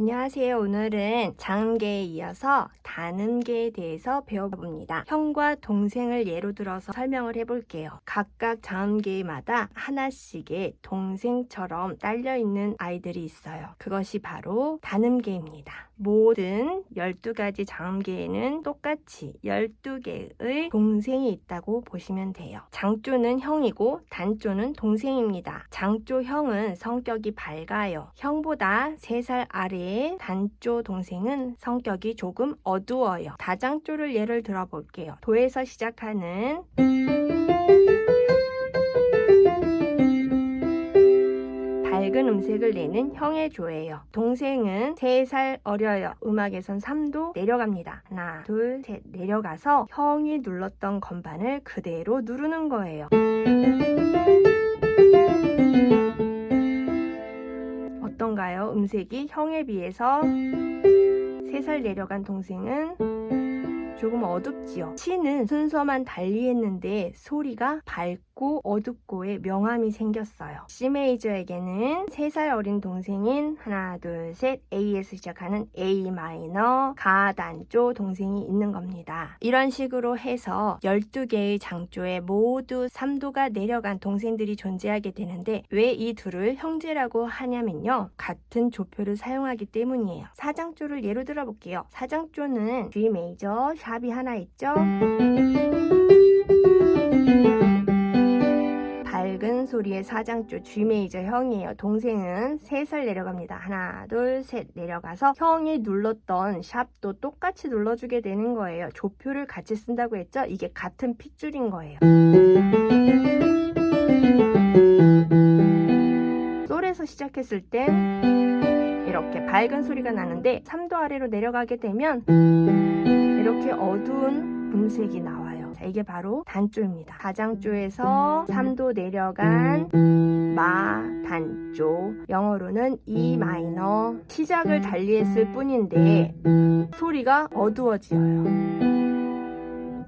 안녕하세요. 오늘은 장음계에 이어서 단음계에 대해서 배워봅니다. 형과 동생을 예로 들어서 설명을 해볼게요. 각각 장음계마다 하나씩의 동생처럼 딸려있는 아이들이 있어요. 그것이 바로 단음계입니다. 모든 12가지 장음계에는 똑같이 12개의 동생이 있다고 보시면 돼요. 장조는 형이고 단조는 동생입니다. 장조 형은 성격이 밝아요. 형보다 3살 아래의 단조 동생은 성격이 조금 어두워요. 다장조를 예를 들어볼게요. 도에서 시작하는 밝은 음색을 내는 형의 조예요. 동생은 3살 어려요. 음악에선 3도 내려갑니다. 하나, 둘, 셋 내려가서 형이 눌렀던 건반을 그대로 누르는 거예요. 어떤가요? 음색이 형에 비해서 3살 내려간 동생은 조금 어둡지요. 시는 순서만 달리했는데 소리가 밝고 어둡고의 명암이 생겼어요. C 메이저에게는 3살 어린 동생인 하나, 둘, 셋 A에서 시작하는 A 마이너 가단조 동생이 있는 겁니다. 이런 식으로 해서 12개의 장조에 모두 3도가 내려간 동생들이 존재하게 되는데 왜 이 둘을 형제라고 하냐면요. 같은 조표를 사용하기 때문이에요. 사장조를 예로 들어볼게요. 사장조는 G 메이저 샵이 하나 있죠. 밝은 소리의 사장조 G 메이저 형이에요. 동생은 3살 내려갑니다. 하나, 둘, 셋 내려가서 형이 눌렀던 샵도 똑같이 눌러주게 되는 거예요. 조표를 같이 쓴다고 했죠? 이게 같은 핏줄인 거예요. 솔에서 시작했을 땐 이렇게 밝은 소리가 나는데 3도 아래로 내려가게 되면 이렇게 어두운 음색이 나와요. 자, 이게 바로 단조입니다. 다장조에서 3도 내려간 마 단조, 영어로는 E 마이너. 시작을 달리했을 뿐인데 소리가 어두워져요.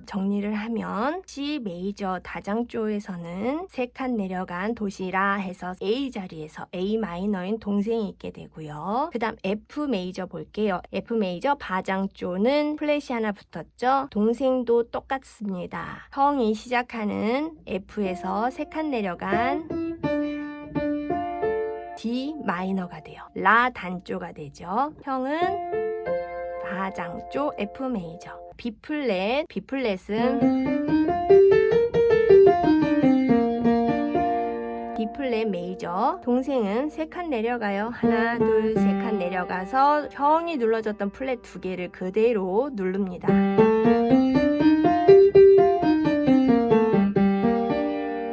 정리를 하면 C 메이저 다장조에서는 3칸 내려간 도시라 해서 A 자리에서 A 마이너인 동생이 있게 되고요. 그 다음 F 메이저 볼게요. F 메이저 바장조는 플랫이 하나 붙었죠. 동생도 똑같습니다. 형이 시작하는 F에서 3칸 내려간 D 마이너가 돼요. 라 단조가 되죠. 형은 바장조 F 메이저. B플랫, B플랫은 B플랫 메이저. 동생은 3칸 내려가요. 하나, 둘, 3칸 내려가서 형이 눌러줬던 플랫 2개를 그대로 누릅니다.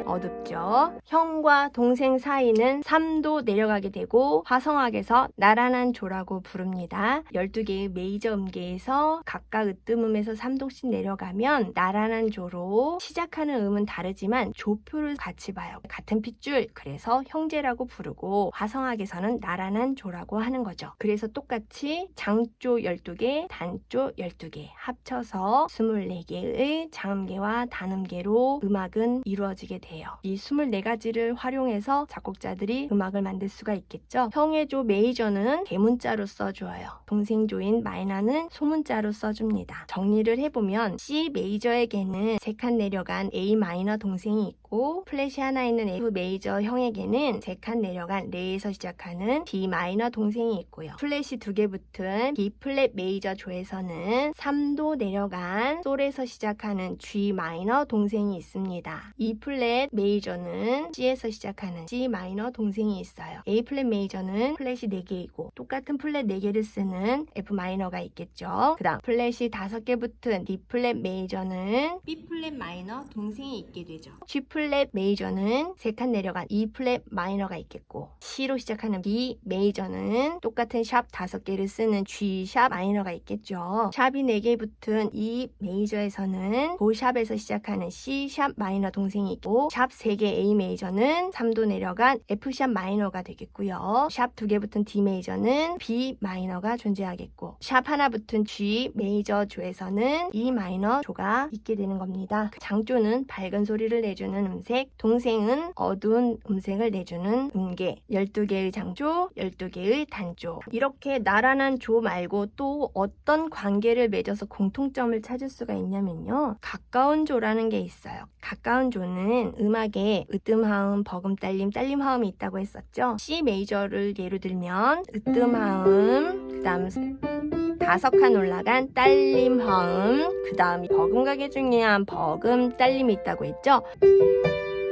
어둡죠? 형과 동생 사이는 3도 내려가게 되고 화성학에서 나란한 조라고 부릅니다. 12개의 메이저 음계에서 각각 으뜸음에서 3도씩 내려가면 나란한 조로 시작하는 음은 다르지만 조표를 같이 봐요. 같은 핏줄, 그래서 형제라고 부르고 화성학에서는 나란한 조라고 하는 거죠. 그래서 똑같이 장조 12개, 단조 12개 합쳐서 24개의 장음계와 단음계로 음악은 이루어지게 돼요. 이 24가지를 활용해서 작곡자들이 음악을 만들 수가 있겠죠. 형의 조 메이저는 대문자로 써줘요. 동생 조인 마이너는 소문자로 써줍니다. 정리를 해보면 C 메이저에게는 3칸 내려간 A 마이너 동생이 있고 플랫이 하나 있는 F 메이저 형에게는 3칸 내려간 레에서 시작하는 D 마이너 동생이 있고요. 플랫이 2개 붙은 B 플랫 메이저 조에서는 3도 내려간 솔에서 시작하는 G 마이너 동생이 있습니다. E 플랫 메이저는 C에서 시작하는 C 마이너 동생이 있어요. A 플랫 메이저는 플랫이 4개이고 똑같은 플랫 4개를 쓰는 F 마이너가 있겠죠. 그 다음 플랫이 5개 붙은 D 플랫 메이저는 B 플랫 마이너 동생이 있게 되죠. G 플랫 메이저는 3칸 내려간 E 플랫 마이너가 있겠고 C로 시작하는 B 메이저는 똑같은 샵 5개를 쓰는 G 샵 마이너가 있겠죠. 샵이 4개 붙은 E 메이저에서는 그 샵에서 시작하는 C 샵 마이너 동생이 있고 샵 3개 A A 메이저는 3도 내려간 F샵 마이너가 되겠고요. 샵 2개 붙은 D 메이저는 B 마이너가 존재하겠고, 샵 하나 붙은 G 메이저 조에서는 E 마이너 조가 있게 되는 겁니다. 장조는 밝은 소리를 내주는 음색, 동생은 어두운 음색을 내주는 음계, 12개의 장조, 12개의 단조. 이렇게 나란한 조 말고 또 어떤 관계를 맺어서 공통점을 찾을 수가 있냐면요. 가까운 조라는 게 있어요. 가까운 조는 음악에 으뜸하음, 버금 딸림, 딸림 하음이 있다고 했었죠. C 메이저를 예로 들면 으뜸하음, 그 다음 5칸 올라간 딸림 하음, 그 다음 버금가게 중요한 버금 딸림이 있다고 했죠.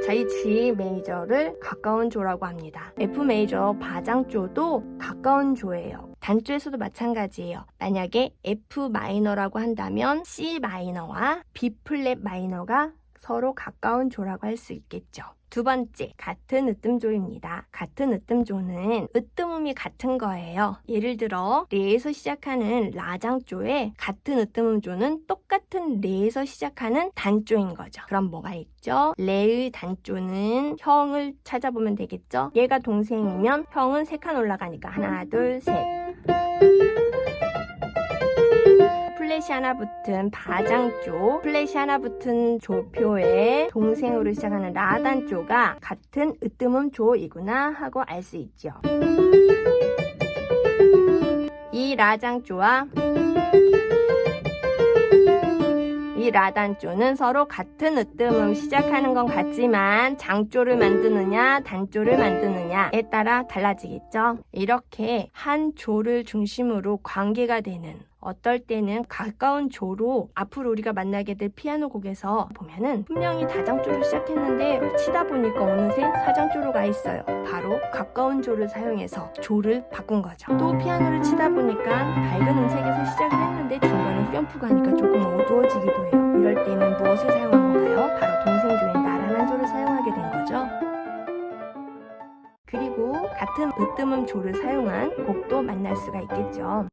자, 이 G 메이저를 가까운 조라고 합니다. F 메이저 바장조도 가까운 조예요. 단조에서도 마찬가지예요. 만약에 F 마이너라고 한다면 C 마이너와 B 플랫 마이너가 서로 가까운 조라고 할 수 있겠죠. 두 번째, 같은 으뜸조입니다. 같은 으뜸조는 으뜸음이 같은 거예요. 예를 들어 레에서 시작하는 라장조에 같은 으뜸음조는 똑같은 레에서 시작하는 단조인 거죠. 그럼 뭐가 있죠? 레의 단조는 형을 찾아보면 되겠죠? 얘가 동생이면 형은 3칸 올라가니까 하나, 둘, 셋. 플랫이 하나 붙은 바장조, 플랫이 하나 붙은 조표에 동생으로 시작하는 라단조가 같은 으뜸음 조이구나 하고 알 수 있죠. 이 라장조와 이 라단조는 서로 같은 으뜸음 시작하는 건 같지만 장조를 만드느냐 단조를 만드느냐에 따라 달라지겠죠. 이렇게 한 조를 중심으로 관계가 되는, 어떨 때는 가까운 조로 앞으로 우리가 만나게 될 피아노 곡에서 보면은 분명히 다장조로 시작했는데 치다 보니까 어느새 사장조로 가 있어요. 바로 가까운 조를 사용해서 조를 바꾼 거죠. 또 피아노를 치다 보니까 밝은 음색에서 시작을 했는데 중간에 후렴프가 하니까 조금 어두워지기도 해요. 이럴 때는 무엇을 사용한 건가요? 바로 동생조인 나란한 조를 사용하게 된 거죠. 그리고 같은 으뜸음 조를 사용한 곡도 만날 수가 있겠죠.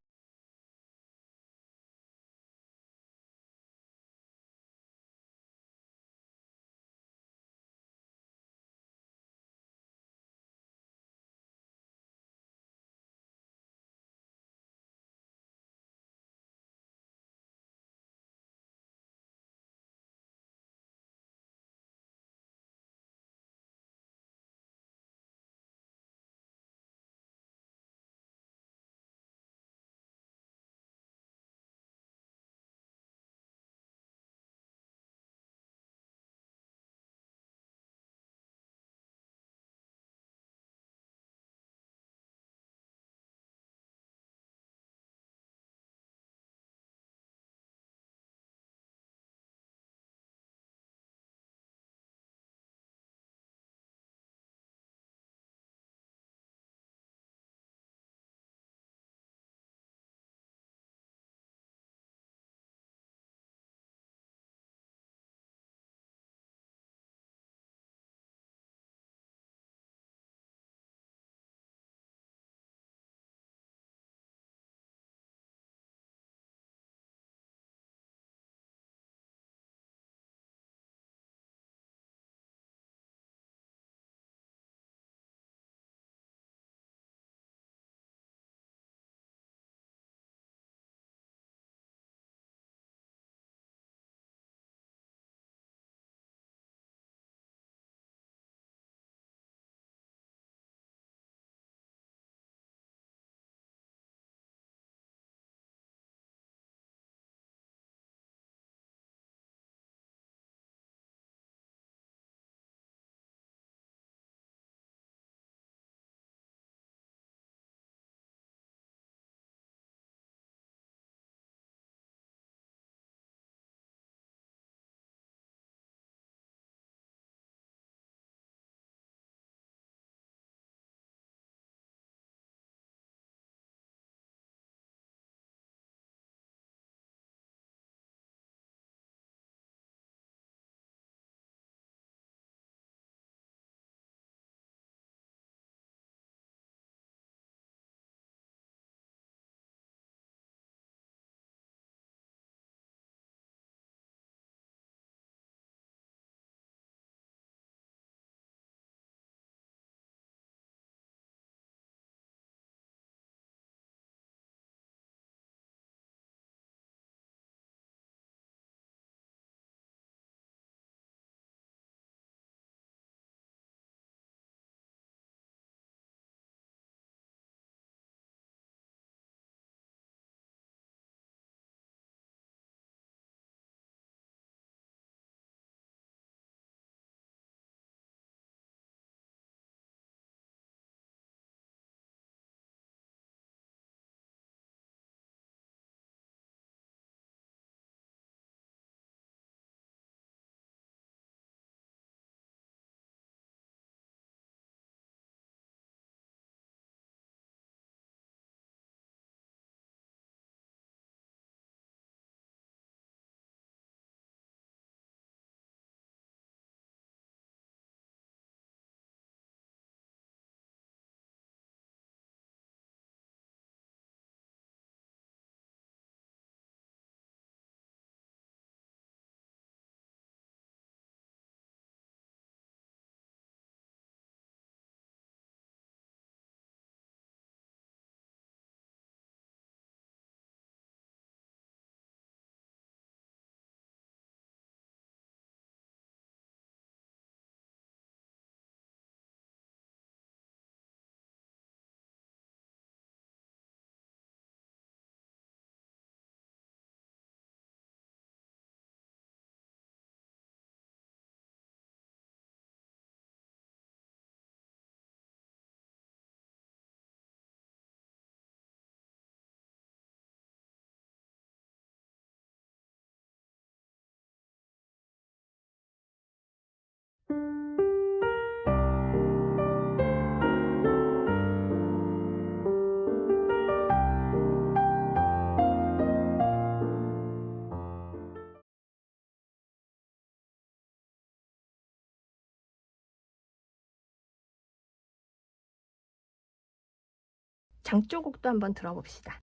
장조곡도 한번 들어봅시다.